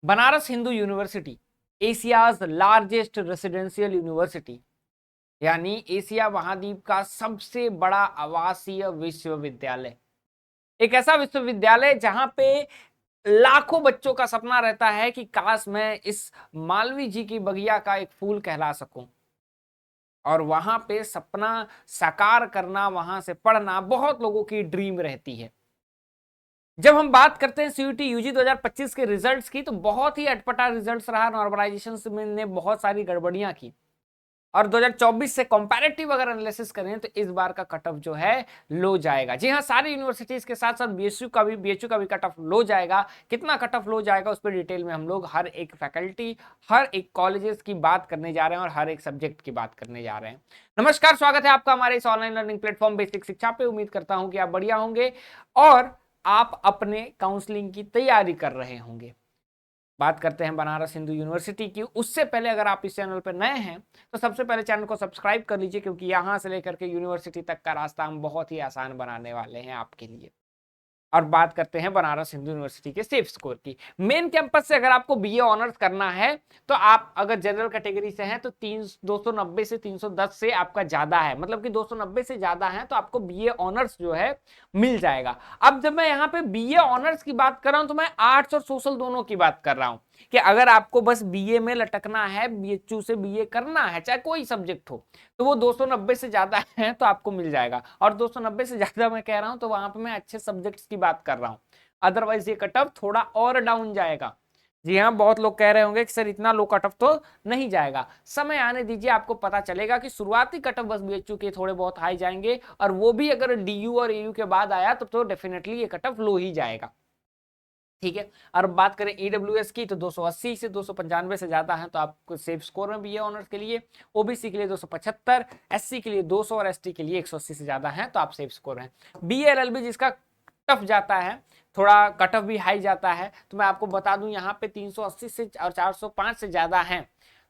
Banaras Hindu university Asia's largest residential university, यानी Asia महाद्वीप का सबसे बड़ा आवासीय विश्वविद्यालय। एक ऐसा विश्वविद्यालय जहां पे लाखों बच्चों का सपना रहता है कि काश मैं इस मालवीय जी की बगिया का एक फूल कहला सकूं, और वहां पे सपना साकार करना, वहां से पढ़ना बहुत लोगों की ड्रीम रहती है। जब हम बात करते हैं सीयूटी यूजी 2025 के रिजल्ट्स की, तो बहुत ही अटपटा रिजल्ट्स रहा। नॉर्मलाइजेशन ने बहुत सारी गड़बड़ियां की, और 2024 से कंपैरेटिव अगर एनालिसिस करें तो इस बार का कट ऑफ जो है लो जाएगा। जी हाँ, सारी यूनिवर्सिटीज के साथ साथ बीएचयू का भी कट ऑफ लो जाएगा। कितना कट ऑफ लो जाएगा उस पर डिटेल में हम लोग हर एक फैकल्टी, हर एक कॉलेजेस की बात करने जा रहे हैं और हर एक सब्जेक्ट की बात करने जा रहे हैं। नमस्कार, स्वागत है आपका हमारे इस ऑनलाइन लर्निंग प्लेटफॉर्म बेसिक शिक्षा पे। उम्मीद करता हूं कि आप बढ़िया होंगे और आप अपने काउंसलिंग की तैयारी कर रहे होंगे। बात करते हैं बनारस हिंदू यूनिवर्सिटी की। उससे पहले अगर आप इस चैनल पर नए हैं तो सबसे पहले चैनल को सब्सक्राइब कर लीजिए, क्योंकि यहां से लेकर के यूनिवर्सिटी तक का रास्ता हम बहुत ही आसान बनाने वाले हैं आपके लिए। और बात करते हैं बनारस हिंदू यूनिवर्सिटी के सेफ स्कोर की। मेन कैंपस से अगर आपको बीए ऑनर्स करना है तो आप अगर जनरल कैटेगरी से हैं तो 290 से 310 से आपका ज्यादा है, मतलब कि 290 से ज्यादा है तो आपको बीए ऑनर्स जो है मिल जाएगा। अब जब मैं यहाँ पे बीए ऑनर्स की बात कर रहा हूं तो मैं आर्ट्स और सोशल दोनों की बात कर रहा हूं, कि अगर आपको बस बीए में लटकना है, बीएचयू से बीए करना है, चाहे कोई सब्जेक्ट हो, तो वो 290 से ज्यादा है तो आपको मिल जाएगा। और 290 से ज्यादा मैं कह रहा हूं तो वहां पे मैं अच्छे सब्जेक्ट्स की बात कर रहा हूं। अदरवाइज ये कट ऑफ थोड़ा और डाउन जाएगा। जी हाँ, बहुत लोग कह रहे होंगे कि सर इतना लो कट ऑफ तो नहीं जाएगा। समय आने दीजिए, आपको पता चलेगा कि शुरुआती कट ऑफ बस बीएचयू के थोड़े बहुत हाई जाएंगे, और वो भी अगर डीयू और एयू के बाद आया तो डेफिनेटली ये कट ऑफ लो ही जाएगा। ठीक है। और बात करें ईडब्ल्यूएस की तो 280 से 295 से ज्यादा है तो आपको सेफ स्कोर में भी है ऑनर्स के लिए। ओबीसी के लिए 275, एससी के लिए 200 और एसटी के लिए 180 से ज्यादा है तो आप सेफ स्कोर हैं। बीएलएलबी जिसका टफ जाता है, थोड़ा कट ऑफ भी हाई जाता है, तो मैं आपको बता दूं यहाँ पे 380 से और 405 से ज्यादा है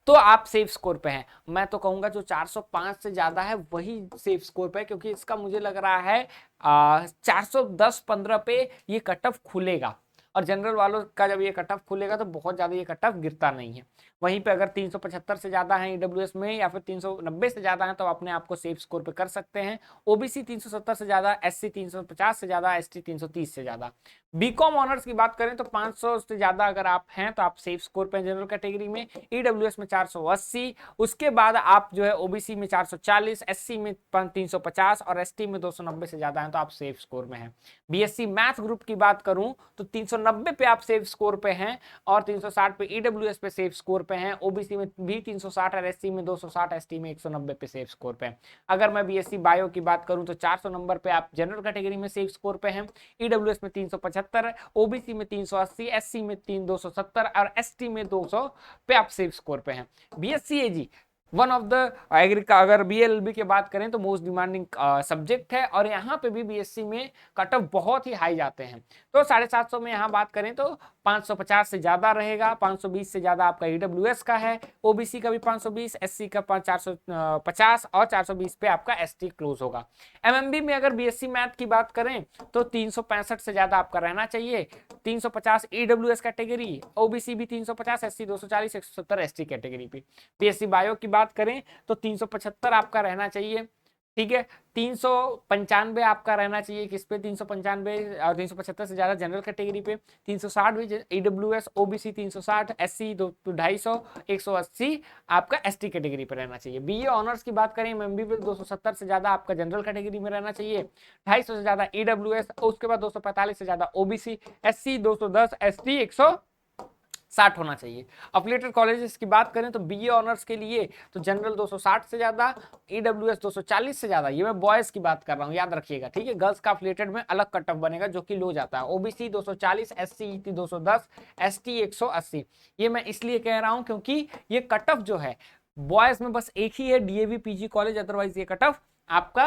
तो आप सेफ स्कोर पे हैं। मैं तो कहूंगा जो 405 से ज्यादा है वही सेफ स्कोर पे है, क्योंकि इसका मुझे लग रहा है 410-15 पे ये कट ऑफ खुलेगा। और जनरल वालों का जब ये कट ऑफ खुलेगा तो बहुत ज्यादा ये कट ऑफ गिरता नहीं है। वहीं पे अगर 375 से ज्यादा है ईडब्ल्यूएस में या फिर 390 से ज्यादा है तो अपने आप को सेफ स्कोर पे कर सकते हैं। ओबीसी 370 से ज्यादा, एससी 350 से ज्यादा, एसटी 330 से ज्यादा। बीकॉम ऑनर्स की बात करें तो 500 से ज्यादा अगर आप हैं तो आप सेफ स्कोर पे जनरल कैटेगरी में। ईडब्ल्यूएस में 480, उसके बाद आप जो है ओबीसी में 440, एससी में 350 और एसटी में 290 से ज्यादा है तो आप सेफ स्कोर में हैं। बीएससी मैथ ग्रुप की बात करूं तो 390 पे आप सेफ स्कोर पे हैं और 360 पे ईडब्ल्यूएस पे सेफ स्कोर पे हैं। ओबीसी में भी 360 और एससी में 260, एसटी में 190 पे सेफ स्कोर पे हैं। अगर मैं बीएससी बायो की बात करूं तो 400 नंबर पे आप जनरल कैटेगरी में सेफ स्कोर पे हैं। ईडब्ल्यूएस में 375, ओबीसी में 380, एससी में 270 और एसटी में 200 पे आप सेफ स्कोर पे हैं। BSc AG one of the अगर बीएलबी की बात करें तो मोस्ट डिमांडिंग सब्जेक्ट है, और यहाँ पे भी बीएससी में कट ऑफ बहुत ही हाई जाते हैं। तो 750 में यहाँ बात करें तो 550 से ज्यादा रहेगा, 520 से ज्यादा आपका ईडब्ल्यूएस का है, ओबीसी का भी 520, एससी का 450 और 420 पे आपका एसटी क्लोज होगा। एमएमबी में अगर बीएससी मैथ की बात करें तो 365 से ज्यादा आपका रहना चाहिए। 350 ईडब्ल्यूएस कैटेगरी, ओबीसी भी 350, एससी 240, 170 एसटी कैटेगरी पे। बीएससी बायो की बात करें तो 375 आपका रहना चाहिए। ठीक है, 395 आपका रहना चाहिए किस पे, 395 और 375 से ज्यादा जनरल कैटेगरी पे। 360 भी ईडब्ल्यूएस, ओबीसी 360, एससी 250, 180 आपका एसटी कैटेगरी पे रहना चाहिए। बीए ऑनर्स की बात करें एमबी पे 270 से ज्यादा आपका जनरल कैटेगरी में रहना चाहिए, 250 से ज्यादा ईडब्ल्यूएस, उसके बाद 245 से ज्यादा ओबीसी, एससी 210, एसटी 160 होना चाहिए। अफिलिएटेड कॉलेजेस की बात करें तो बीए ऑनर्स के लिए तो जनरल 260 से ज्यादा, ईडब्ल्यूएस 240 से ज्यादा, ये मैं बॉयज की बात कर रहा हूं, याद रखिएगा। ठीक है, गर्ल्स का अफिलिएटेड में अलग कट ऑफ बनेगा जो कि लो जाता है। OBC 240, SC 210, ST 180। ये मैं इसलिए कह रहा हूं क्योंकि ये कट ऑफ जो है बॉयज में बस एक ही है, डीएवी पीजी कॉलेज, अदरवाइज ये कट ऑफ आपका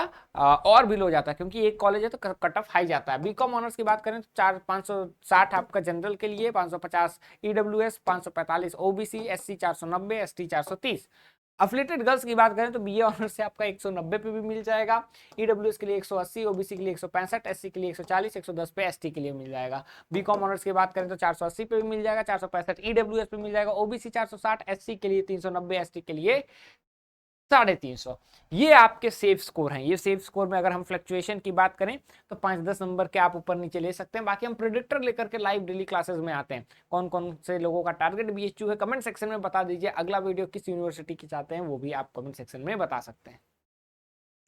और भी लो जाता है, क्योंकि एक कॉलेज है तो कट ऑफ हाई जाता है। बीकॉम ऑनर्स की बात करें तो 560 आपका जनरल के लिए, 550 EWS, 545 OBC, SC 490, ST 430। Affiliated girls की बात करें तो बीए ऑनर्स से आपका 190 पे भी मिल जाएगा, ईडब्ल्यूएस के लिए 180, ओबीसी के लिए 165, एससी के लिए 140, 110 पे एसटी के लिए मिल जाएगा। बीकॉम ऑनर्स की बात करें तो 480 पे भी मिल जाएगा, 465 ईडब्ल्यूएस पे मिल जाएगा, ओबीसी 460, एससी के लिए 390, एसटी के लिए 350। ये आपके सेफ स्कोर हैं। ये सेफ स्कोर में अगर हम फ्लक्चुएशन की बात करें तो 5-10 नंबर के आप ऊपर नीचे ले सकते हैं। बाकी हम प्रेडिक्टर लेकर के लाइव डेली क्लासेस में आते हैं। कौन कौन से लोगों का टारगेट बीएचयू है कमेंट सेक्शन में बता दीजिए। अगला वीडियो किस यूनिवर्सिटी की चाहते हैं वो भी आप कमेंट सेक्शन में बता सकते हैं।